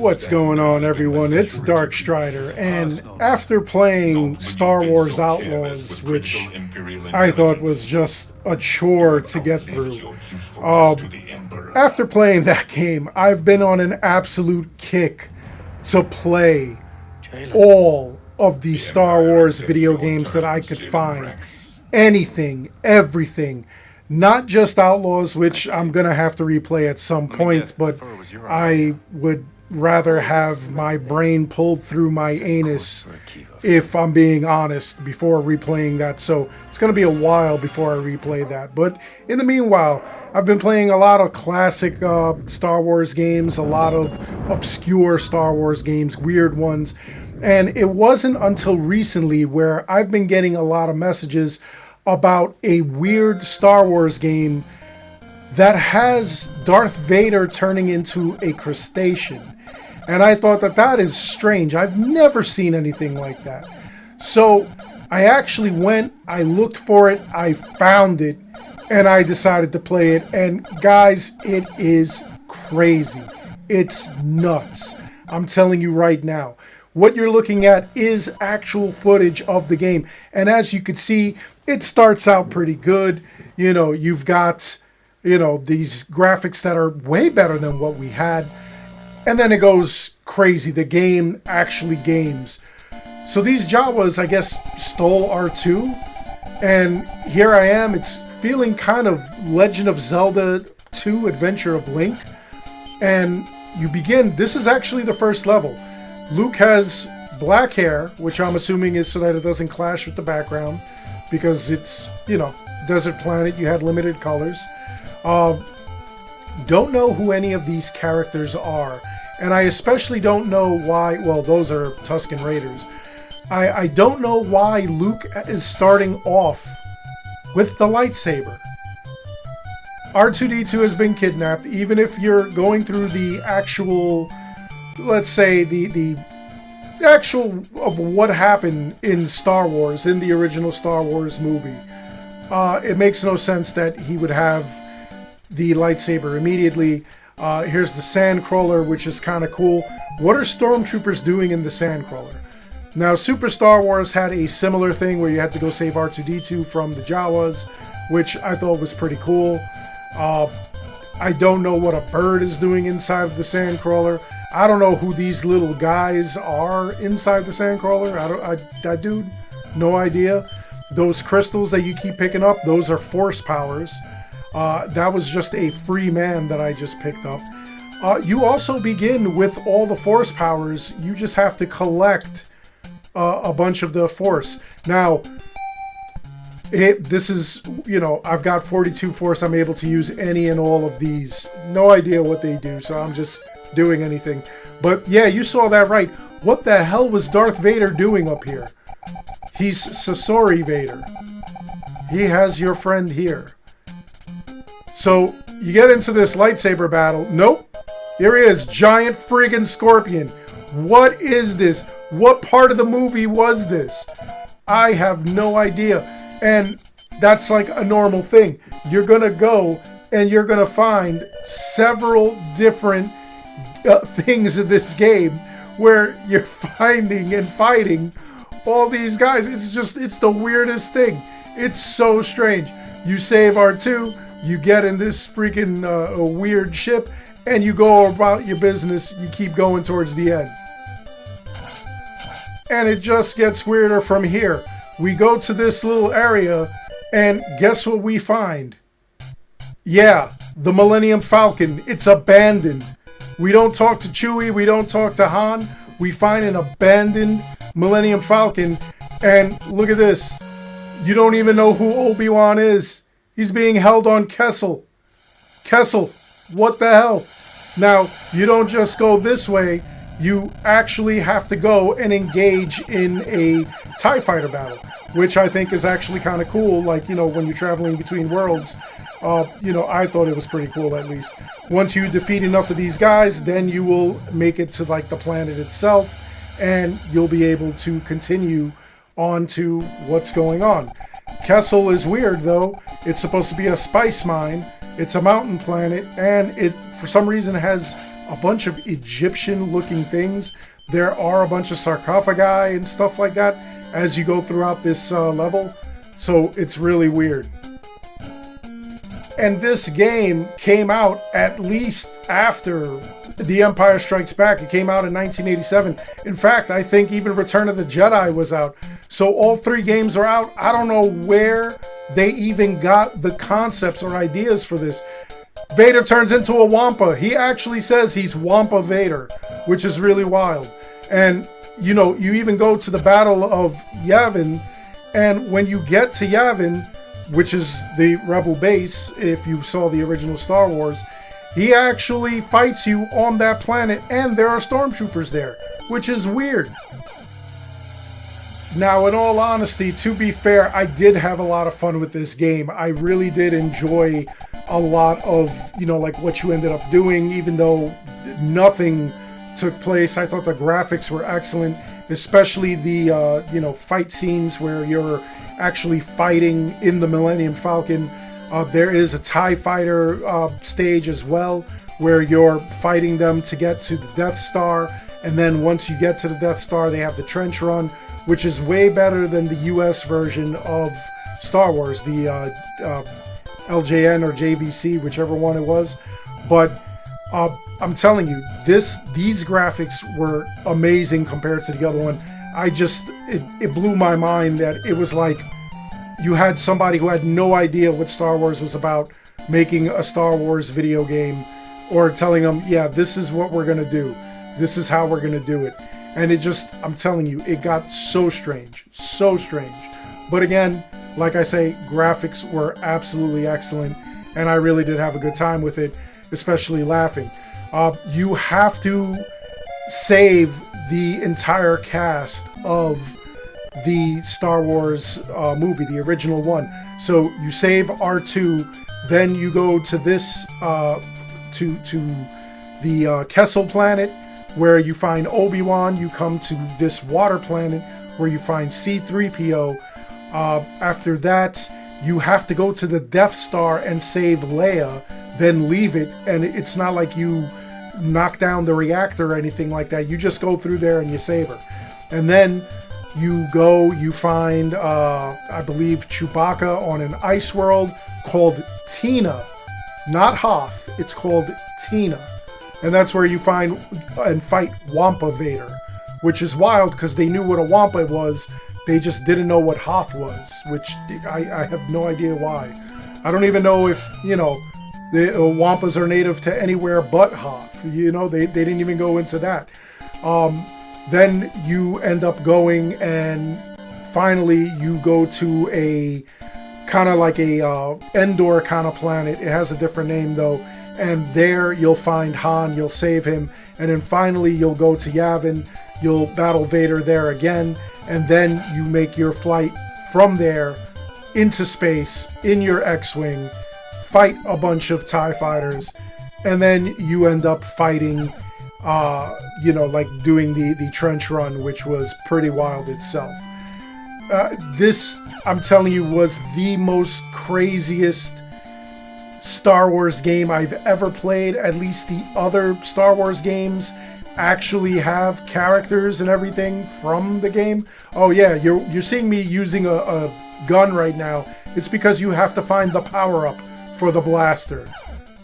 What's going on, everyone? It's Dark Strider, and after playing Star Wars Outlaws, which I thought was just a chore to get through, after playing that game, I've been on an absolute kick to play all of the Star Wars video games that I could find. Anything, everything. Not just Outlaws, which I'm going to have to replay at some point, but I would rather have my brain pulled through my anus, if I'm being honest, before replaying that. So it's going to be a while before I replay that. But in the meanwhile, I've been playing a lot of classic Star Wars games, a lot of obscure Star Wars games, weird ones. And it wasn't until recently where I've been getting a lot of messages about a weird Star Wars game that has Darth Vader turning into a crustacean. And I thought that is strange. I've never seen anything like that. So I actually went, I looked for it, I found it, and I decided to play it. And guys, it is crazy. It's nuts. I'm telling you right now. What you're looking at is actual footage of the game. And as you can see, it starts out pretty good. You know, you've got, these graphics that are way better than what we had. And then it goes crazy. The game actually games. So these Jawas, I guess, stole R2. And here I am. It's feeling kind of Legend of Zelda 2 Adventure of Link. And you begin, this is actually the first level. Luke has black hair, which I'm assuming is so that it doesn't clash with the background, because it's, desert planet, you had limited colors. Don't know who any of these characters are, and I especially don't know why, well, those are Tusken Raiders. I don't know why Luke is starting off with the lightsaber. R2-D2 has been kidnapped. Even if you're going through the actual, let's say, the actual of what happened in Star Wars, in the original Star Wars movie, it makes no sense that he would have the lightsaber immediately. Here's the Sandcrawler, which is kind of cool. What are stormtroopers doing in the Sandcrawler? Now, Super Star Wars had a similar thing where you had to go save R2-D2 from the Jawas, which I thought was pretty cool. I don't know what a bird is doing inside of the Sandcrawler. I don't know who these little guys are inside the Sandcrawler. I dude, no idea. Those crystals that you keep picking up, those are force powers. That was just a free man that I just picked up. You also begin with all the force powers. You just have to collect a bunch of the force. Now, this is, I've got 42 force. I'm able to use any and all of these. No idea what they do, so I'm just doing anything. But yeah, you saw that right. What the hell was Darth Vader doing up here? He's Sasori Vader. He has your friend here. So you get into this lightsaber battle. Nope. Here he is. Giant friggin' scorpion. What is this? What part of the movie was this? I have no idea. And that's like a normal thing. You're going to go and you're going to find several different things in this game where you're finding and fighting all these guys. It's the weirdest thing. It's so strange. You save R2, you get in this freaking weird ship, and you go about your business. You keep going towards the end. And it just gets weirder from here. We go to this little area, and guess what we find? Yeah, the Millennium Falcon. It's abandoned. We don't talk to Chewie. We don't talk to Han. We find an abandoned Millennium Falcon. And look at this. You don't even know who Obi-Wan is. He's being held on Kessel. Kessel, what the hell? Now, you don't just go this way. You actually have to go and engage in a TIE fighter battle, which I think is actually kind of cool. Like, when you're traveling between worlds, I thought it was pretty cool, at least. Once you defeat enough of these guys, then you will make it to like the planet itself, and you'll be able to continue on to what's going on. Kessel is weird, though. It's supposed to be a spice mine. It's a mountain planet, and it, for some reason, has a bunch of Egyptian-looking things. There are a bunch of sarcophagi and stuff like that as you go throughout this level. So it's really weird. And this game came out at least after The Empire Strikes Back. It came out in 1987. In fact, I think even Return of the Jedi was out. So all three games are out. I don't know where they even got the concepts or ideas for this. Vader turns into a Wampa. He actually says he's Wampa Vader, which is really wild. And, you know, you even go to the Battle of Yavin, and when you get to Yavin, which is the Rebel base, if you saw the original Star Wars, he actually fights you on that planet, and there are stormtroopers there, which is weird. Now, in all honesty, to be fair, I did have a lot of fun with this game. I really did enjoy a lot of, you know, like what you ended up doing, even though nothing took place. I thought the graphics were excellent, especially the, you know, fight scenes where you're actually fighting in the Millennium Falcon. There is a TIE Fighter stage as well, where you're fighting them to get to the Death Star, and then once you get to the Death Star, they have the trench run, which is way better than the US version of Star Wars, the LJN or JVC, whichever one it was. But I'm telling you, these graphics were amazing compared to the other one. It blew my mind that it was like you had somebody who had no idea what Star Wars was about making a Star Wars video game, or telling them, yeah, this is what we're going to do. This is how we're going to do it. And it just, I'm telling you, it got so strange. So strange. But again, like I say, graphics were absolutely excellent, and I really did have a good time with it, especially laughing. You have to save the entire cast of the Star Wars movie, the original one. So you save R2, then you go to this, to the Kessel planet, where you find Obi-Wan. You come to this water planet where you find C-3PO. After that, you have to go to the Death Star and save Leia, then leave it, and it's not like you knock down the reactor or anything like that. You just go through there and you save her. And then you find, I believe, Chewbacca on an ice world called Tina. Not Hoth, it's called Tina. And that's where you find and fight Wampa Vader, which is wild because they knew what a Wampa was. They just didn't know what Hoth was, which I have no idea why. I don't even know if, you know, the Wampas are native to anywhere but Hoth. You know, they didn't even go into that. Then you end up going, and finally you go to a kind of like a Endor kind of planet. It has a different name though. And there you'll find Han, you'll save him, and then finally you'll go to Yavin, you'll battle Vader there again, and then you make your flight from there into space in your X-Wing, fight a bunch of TIE fighters, and then you end up fighting, you know, like doing the trench run, which was pretty wild itself. This, I'm telling you, was the most craziest Star Wars game I've ever played. At least the other Star Wars games actually have characters and everything from the game. Oh yeah, you're seeing me using a gun right now. It's because you have to find the power-up for the blaster.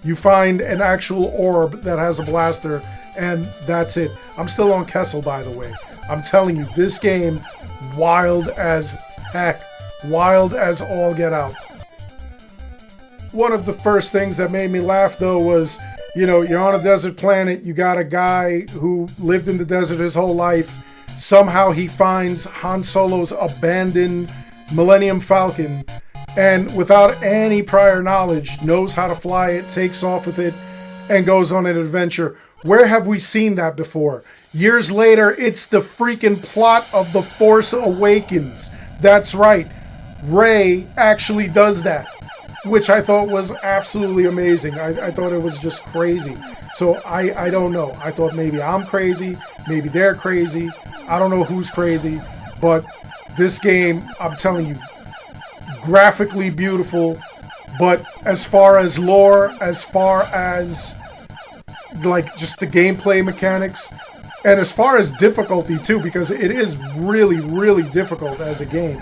You find an actual orb that has a blaster, and that's it. I'm still on Kessel, by the way. I'm telling you, this game, wild as heck. Wild as all get out. One of the first things that made me laugh, though, was, you know, you're on a desert planet, you got a guy who lived in the desert his whole life. Somehow he finds Han Solo's abandoned Millennium Falcon, and without any prior knowledge, knows how to fly it, takes off with it, and goes on an adventure. Where have we seen that before? Years later, it's the freaking plot of The Force Awakens. That's right. Rey actually does that, which I thought was absolutely amazing. I thought it was just crazy. So I don't know. I thought maybe I'm crazy, maybe they're crazy. I don't know who's crazy, but this game, I'm telling you, graphically beautiful, but as far as lore, as far as, like just the gameplay mechanics. And as far as difficulty too, because it is really, really difficult as a game.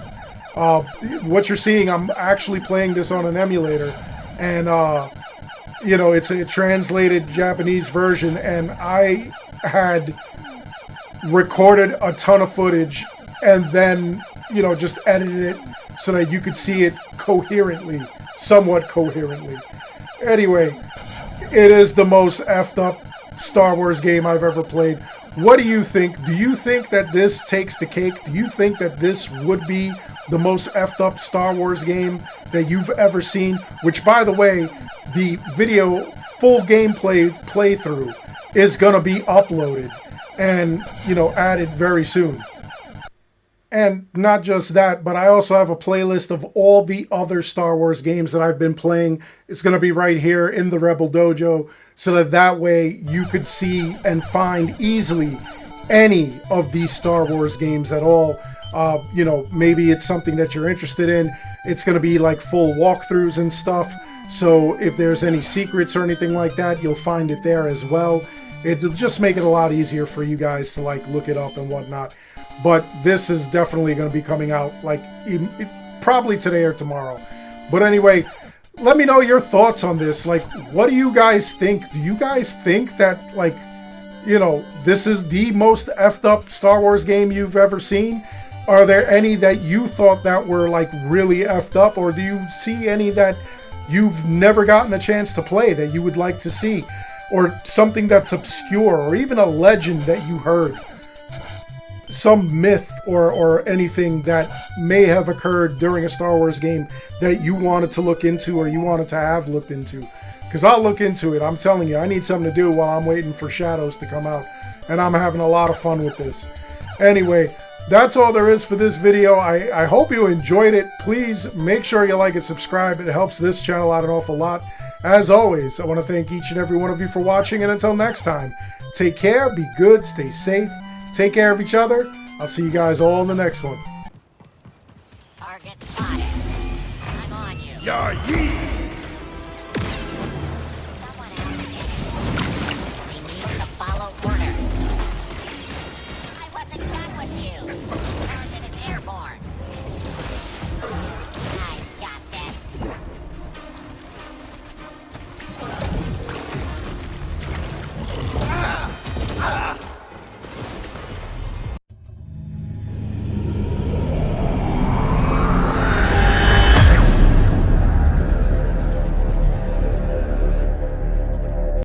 What you're seeing, I'm actually playing this on an emulator, and you know, it's a translated Japanese version, and I had recorded a ton of footage and then, you know, just edited it so that you could see it coherently, somewhat coherently. Anyway, it is the most effed up Star Wars game I've ever played. What do you think? Do you think that this takes the cake? Do you think that this would be the most effed up Star Wars game that you've ever seen? Which, by the way, the video full gameplay playthrough is going to be uploaded and, you know, added very soon. And not just that, but I also have a playlist of all the other Star Wars games that I've been playing. It's going to be right here in the Rebel Dojo, so that way you could see and find easily any of these Star Wars games at all. You know, maybe it's something that you're interested in. It's going to be like full walkthroughs and stuff. So if there's any secrets or anything like that, you'll find it there as well. It'll just make it a lot easier for you guys to like look it up and whatnot. But this is definitely going to be coming out like probably today or tomorrow. But anyway, let me know your thoughts on this. Like, what do you guys think? Do you guys think that, like, you know, this is the most effed up Star Wars game you've ever seen? Are there any that you thought that were like really effed up? Or do you see any that you've never gotten a chance to play that you would like to see? Or something that's obscure, or even a legend that you heard? Some myth or anything that may have occurred during a Star Wars game that you wanted to look into or you wanted to have looked into. Because I'll look into it. I'm telling you, I need something to do while I'm waiting for Shadows to come out. And I'm having a lot of fun with this. Anyway, that's all there is for this video. I hope you enjoyed it. Please make sure you like and subscribe. It helps this channel out an awful lot. As always, I want to thank each and every one of you for watching. And until next time, take care, be good, stay safe. Take care of each other. I'll see you guys all in the next one. Target spotted. I'm on you. Yeah,